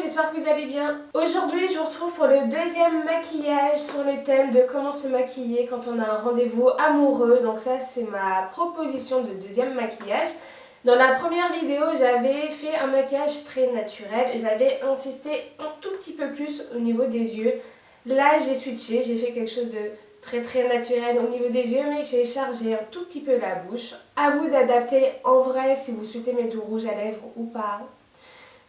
j'espère que vous allez bien. Aujourd'hui, je vous retrouve pour le deuxième maquillage sur le thème de comment se maquiller quand on a un rendez-vous amoureux. Donc ça, c'est ma proposition de deuxième maquillage. Dans la première vidéo, j'avais fait un maquillage très naturel. J'avais insisté un tout petit peu plus au niveau des yeux. Là, j'ai switché, j'ai fait quelque chose de très naturel au niveau des yeux, mais j'ai chargé un tout petit peu la bouche. À vous d'adapter en vrai si vous souhaitez mettre du rouge à lèvres ou pas.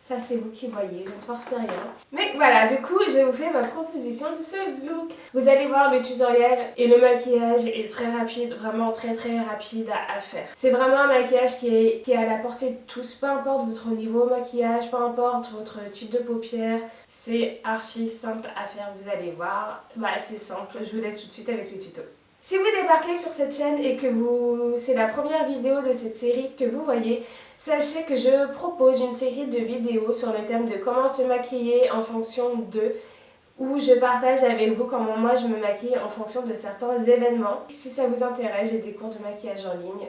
Ça, c'est vous qui voyez, je ne force rien. Mais voilà, du coup, je vous fais ma proposition de ce look. Vous allez voir le tutoriel et le maquillage est très rapide, vraiment très rapide à faire. C'est vraiment un maquillage qui est à la portée de tous, peu importe votre niveau maquillage, peu importe votre type de paupières. C'est archi simple à faire, vous allez voir. Bah, c'est simple, je vous laisse tout de suite avec le tuto. Si vous débarquez sur cette chaîne et que c'est la première vidéo de cette série que vous voyez, sachez que je propose une série de vidéos sur le thème de comment se maquiller en fonction de, où je partage avec vous comment moi je me maquille en fonction de certains événements. Si ça vous intéresse, j'ai des cours de maquillage en ligne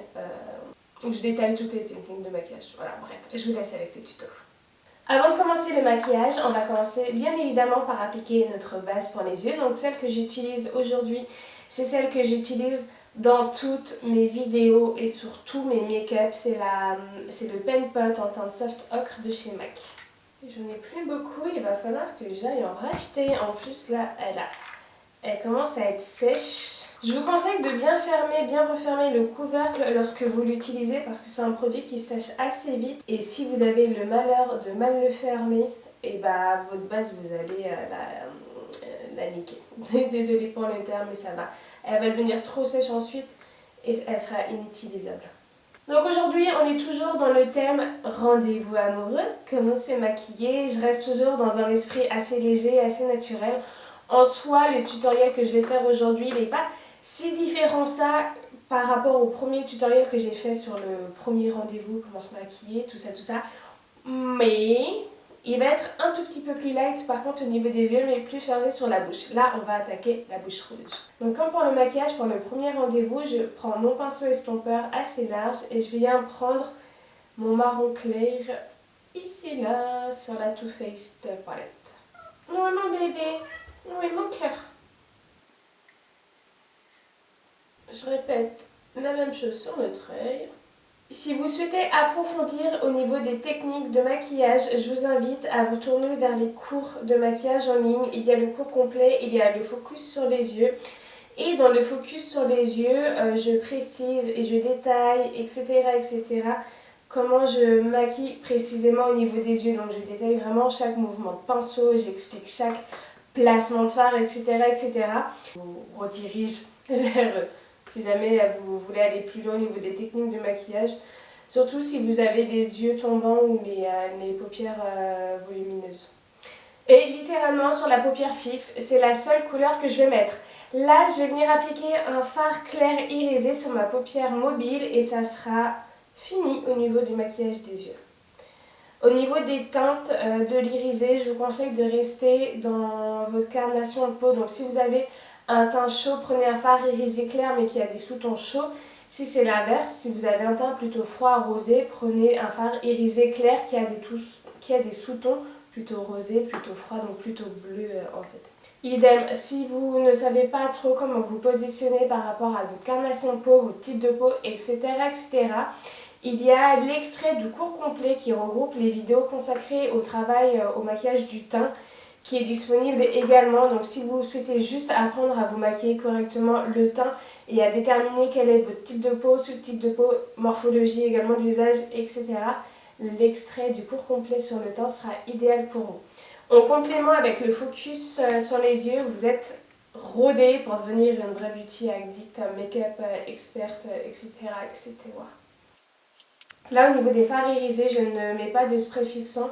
où je détaille toutes les techniques de maquillage. Voilà, bref, je vous laisse avec le tuto. Avant de commencer le maquillage, on va commencer bien évidemment par appliquer notre base pour les yeux. Donc celle que j'utilise aujourd'hui, c'est celle que j'utilise dans toutes mes vidéos et sur tous mes make-up. C'est le Pen Pot en teinte Soft Ocre de chez MAC. J'en ai plus beaucoup, il va falloir que j'aille en racheter. En plus là, elle commence à être sèche. Je vous conseille de bien fermer, bien refermer le couvercle lorsque vous l'utilisez parce que c'est un produit qui sèche assez vite. Et si vous avez le malheur de mal le fermer, et bah votre base vous allez la niquer. Désolée pour le terme mais ça va. Elle va devenir trop sèche ensuite et elle sera inutilisable. Donc aujourd'hui on est toujours dans le thème rendez-vous amoureux, comment se maquiller. Je reste toujours dans un esprit assez léger, assez naturel. En soi, le tutoriel que je vais faire aujourd'hui, il n'est pas si différent ça par rapport au premier tutoriel que j'ai fait sur le premier rendez-vous, comment se maquiller, tout ça. Mais il va être un tout petit peu plus light par contre au niveau des yeux, mais plus chargé sur la bouche. Là, on va attaquer la bouche rouge. Donc comme pour le maquillage, pour le premier rendez-vous, je prends mon pinceau estompeur assez large et je viens prendre mon marron clair ici là sur la Too Faced palette. Oui mon bébé, oui mon cœur. Je répète la même chose sur notre œil. Si vous souhaitez approfondir au niveau des techniques de maquillage, je vous invite à vous tourner vers les cours de maquillage en ligne. Il y a le cours complet, il y a le focus sur les yeux. Et dans le focus sur les yeux, je précise et je détaille, etc. comment je maquille précisément au niveau des yeux. Donc je détaille vraiment chaque mouvement de pinceau, j'explique chaque placement de fard, etc. Je vous redirige vers si jamais vous voulez aller plus loin au niveau des techniques de maquillage. Surtout si vous avez les yeux tombants ou les paupières volumineuses. Et littéralement sur la paupière fixe, c'est la seule couleur que je vais mettre. Là, je vais venir appliquer un fard clair irisé sur ma paupière mobile et ça sera fini au niveau du maquillage des yeux. Au niveau des teintes de l'irisé, je vous conseille de rester dans votre carnation de peau. Donc si vous avez un teint chaud, prenez un fard irisé clair mais qui a des sous-tons chauds. Si c'est l'inverse, si vous avez un teint plutôt froid rosé, prenez un fard irisé clair qui a des sous-tons plutôt rosé, plutôt froid, donc plutôt bleu en fait. Idem, si vous ne savez pas trop comment vous positionner par rapport à votre carnation de peau, votre type de peau, etc. il y a l'extrait du cours complet qui regroupe les vidéos consacrées au travail au maquillage du teint qui est disponible également. Donc si vous souhaitez juste apprendre à vous maquiller correctement le teint et à déterminer quel est votre type de peau, sous-type de peau, morphologie également de l'usage, etc. l'extrait du cours complet sur le teint sera idéal pour vous. En complément avec le focus sur les yeux, vous êtes rodé pour devenir une vraie beauty addict, make-up experte, etc. Là, au niveau des fards irisés, je ne mets pas de spray fixant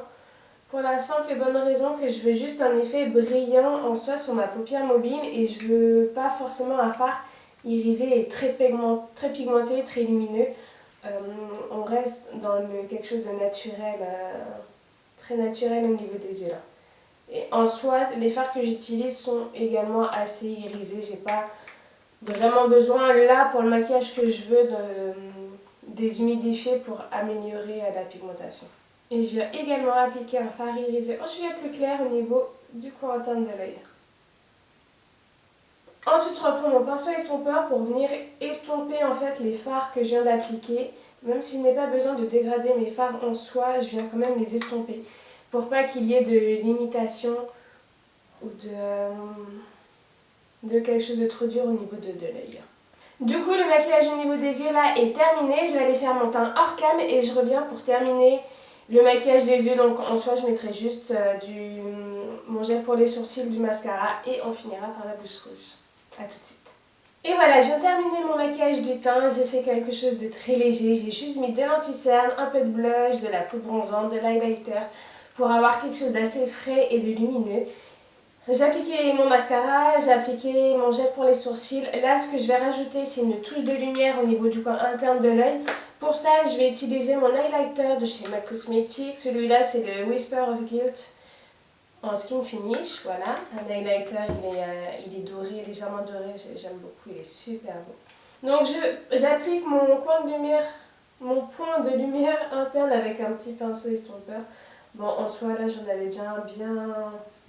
pour la simple et bonne raison que je veux juste un effet brillant en soi sur ma paupière mobile et je veux pas forcément un fard irisé et très pigmenté, très lumineux. On reste dans quelque chose de naturel, très naturel au niveau des yeux là. Et en soi, les fards que j'utilise sont également assez irisés. J'ai pas vraiment besoin là pour le maquillage que je veux des humidifier pour améliorer la pigmentation. Et je viens également appliquer un fard irisé en sujet plus clair au niveau du coin interne de l'œil. Ensuite, je reprends mon pinceau estompeur pour venir estomper en fait les fards que je viens d'appliquer. Même si je n'ai pas besoin de dégrader mes fards en soi, je viens quand même les estomper pour pas qu'il y ait de limitation ou de quelque chose de trop dur au niveau de l'œil. Du coup, le maquillage au niveau des yeux là est terminé. Je vais aller faire mon teint hors cam et je reviens pour terminer le maquillage des yeux. Donc en soi, je mettrai juste mon gel pour les sourcils, du mascara et on finira par la bouche rouge. A tout de suite. Et voilà, je viens de terminer mon maquillage du teint. J'ai fait quelque chose de très léger. J'ai juste mis des lentilles cerne, un peu de blush, de la poudre bronzante, de l'highlighter pour avoir quelque chose d'assez frais et de lumineux. J'ai appliqué mon mascara, j'ai appliqué mon gel pour les sourcils. Là, ce que je vais rajouter, c'est une touche de lumière au niveau du coin interne de l'œil. Pour ça, je vais utiliser mon highlighter de chez MAC Cosmetics. Celui-là, c'est le Whisper of Guilt en Skin Finish. Voilà, un highlighter, il est doré, légèrement doré. J'aime beaucoup, il est super beau. Donc, j'applique mon point de lumière interne avec un petit pinceau estompeur. Bon, en soi, là, j'en avais déjà un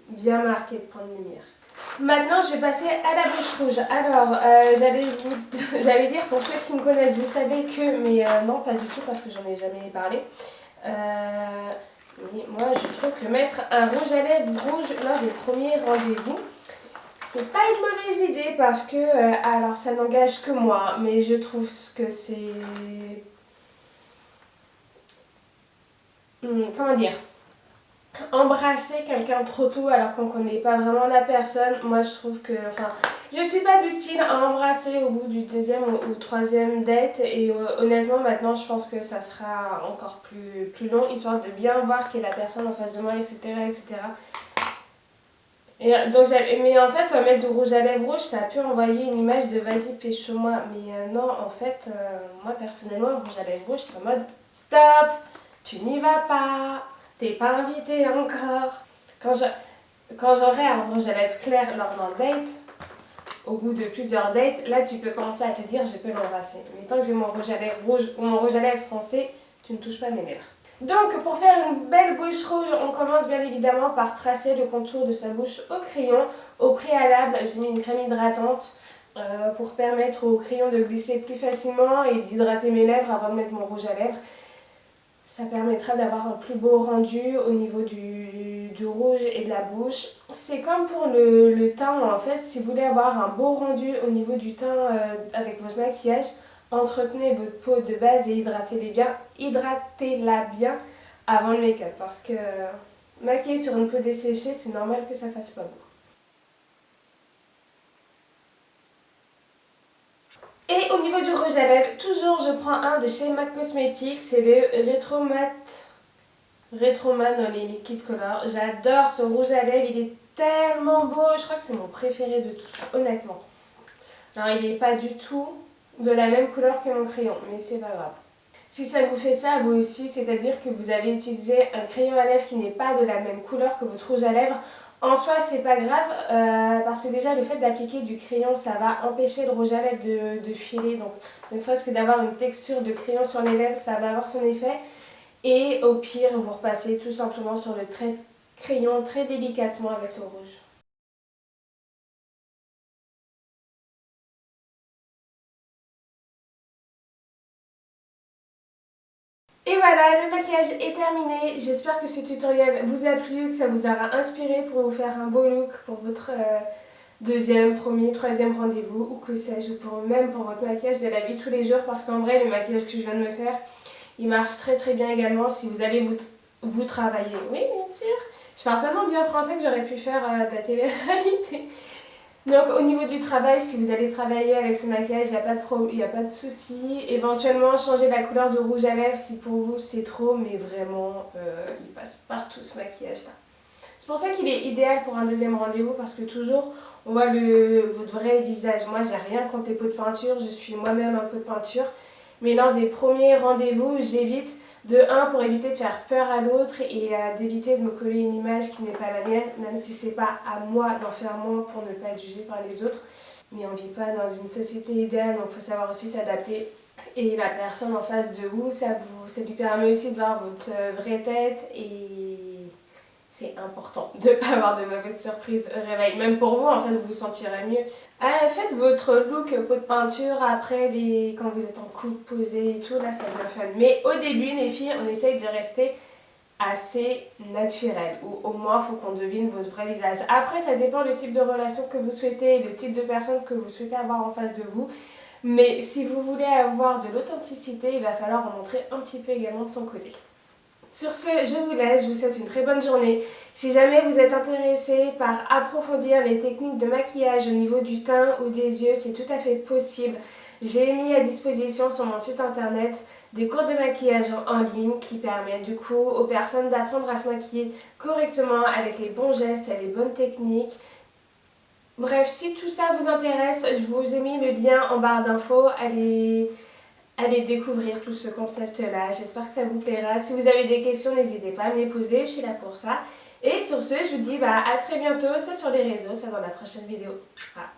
bien marqué de point de lumière. Maintenant, je vais passer à la bouche rouge. Alors, j'allais dire, pour ceux qui me connaissent, vous savez que, mais non, pas du tout, parce que j'en ai jamais parlé. Mais moi, je trouve que mettre un rouge à lèvres rouge lors des premiers rendez-vous, c'est pas une mauvaise idée, parce que, alors, ça n'engage que moi, mais je trouve que c'est... comment dire ? Embrasser quelqu'un trop tôt alors qu'on ne connaît pas vraiment la personne, moi je trouve que, enfin, je suis pas du style à embrasser au bout du deuxième ou troisième date et honnêtement maintenant je pense que ça sera encore plus long histoire de bien voir qui est la personne en face de moi, etc. etc. Et donc, mais en fait, mettre du rouge à lèvres rouge, ça a pu envoyer une image de vas-y, pécho-moi. Mais non, en fait, moi personnellement, le rouge à lèvres rouge, c'est en mode stop, tu n'y vas pas, t'es pas invité encore. Quand j'aurai un rouge à lèvres clair lors d'un date, au bout de plusieurs dates, là tu peux commencer à te dire je peux l'embrasser. Mais tant que j'ai mon rouge à lèvres rouge ou mon rouge à lèvres foncé, tu ne touches pas mes lèvres. Donc pour faire une belle bouche rouge, on commence bien évidemment par tracer le contour de sa bouche au crayon. Au préalable, j'ai mis une crème hydratante pour permettre au crayon de glisser plus facilement et d'hydrater mes lèvres avant de mettre mon rouge à lèvres. Ça permettra d'avoir un plus beau rendu au niveau du rouge et de la bouche. C'est comme pour le teint en fait, si vous voulez avoir un beau rendu au niveau du teint avec votre maquillage, entretenez votre peau de base et hydratez-la bien avant le make-up parce que maquiller sur une peau desséchée, c'est normal que ça fasse pas beau. Et au niveau du rouge à lèvres, toujours je prends un de chez MAC Cosmetics, c'est le Retro Matte dans les liquid color. J'adore ce rouge à lèvres, il est tellement beau, je crois que c'est mon préféré de tous, honnêtement. Alors il n'est pas du tout de la même couleur que mon crayon, mais c'est pas grave. Si ça vous fait ça, vous aussi, c'est-à-dire que vous avez utilisé un crayon à lèvres qui n'est pas de la même couleur que votre rouge à lèvres, en soi c'est pas grave parce que déjà le fait d'appliquer du crayon ça va empêcher le rouge à lèvres de filer, donc ne serait-ce que d'avoir une texture de crayon sur les lèvres ça va avoir son effet et au pire vous repassez tout simplement sur le trait de crayon très délicatement avec le rouge. Et voilà, le maquillage est terminé. J'espère que ce tutoriel vous a plu, que ça vous aura inspiré pour vous faire un beau look pour votre deuxième, premier, troisième rendez-vous ou que sais-je, ou même pour votre maquillage de la vie de tous les jours parce qu'en vrai, le maquillage que je viens de me faire, il marche très bien également si vous allez vous travailler. Oui, bien sûr. Je parle tellement bien français que j'aurais pu faire de la télé-réalité. Donc au niveau du travail, si vous allez travailler avec ce maquillage, il n'y a pas de souci. Éventuellement changer la couleur de rouge à lèvres si pour vous c'est trop, mais vraiment il passe partout ce maquillage là. C'est pour ça qu'il est idéal pour un deuxième rendez-vous parce que toujours on voit votre vrai visage. Moi j'ai rien contre les pots de peinture, je suis moi-même un pot de peinture. Mais lors des premiers rendez-vous, j'évite de 1 pour éviter de faire peur à l'autre et d'éviter de me coller une image qui n'est pas la mienne, même si c'est pas à moi d'en faire moins pour ne pas être jugée par les autres. Mais on vit pas dans une société idéale, donc il faut savoir aussi s'adapter. Et la personne en face de vous, ça lui permet aussi de voir votre vraie tête et c'est important de ne pas avoir de mauvaises surprises au réveil. Même pour vous, en fait, vous vous sentirez mieux. Faites votre look pot de peinture après quand vous êtes en couple, posé et tout, là ça devient fun. Mais au début, les filles, on essaye de rester assez naturel, ou au moins il faut qu'on devine votre vrai visage. Après, ça dépend du type de relation que vous souhaitez, le type de personne que vous souhaitez avoir en face de vous. Mais si vous voulez avoir de l'authenticité, il va falloir en montrer un petit peu également de son côté. Sur ce, je vous laisse, je vous souhaite une très bonne journée. Si jamais vous êtes intéressé par approfondir les techniques de maquillage au niveau du teint ou des yeux, c'est tout à fait possible. J'ai mis à disposition sur mon site internet des cours de maquillage en ligne qui permettent du coup aux personnes d'apprendre à se maquiller correctement avec les bons gestes et les bonnes techniques. Bref, si tout ça vous intéresse, je vous ai mis le lien en barre d'infos. Allez découvrir tout ce concept-là. J'espère que ça vous plaira. Si vous avez des questions, n'hésitez pas à me les poser. Je suis là pour ça. Et sur ce, je vous dis à très bientôt, soit sur les réseaux, soit dans la prochaine vidéo. Voilà.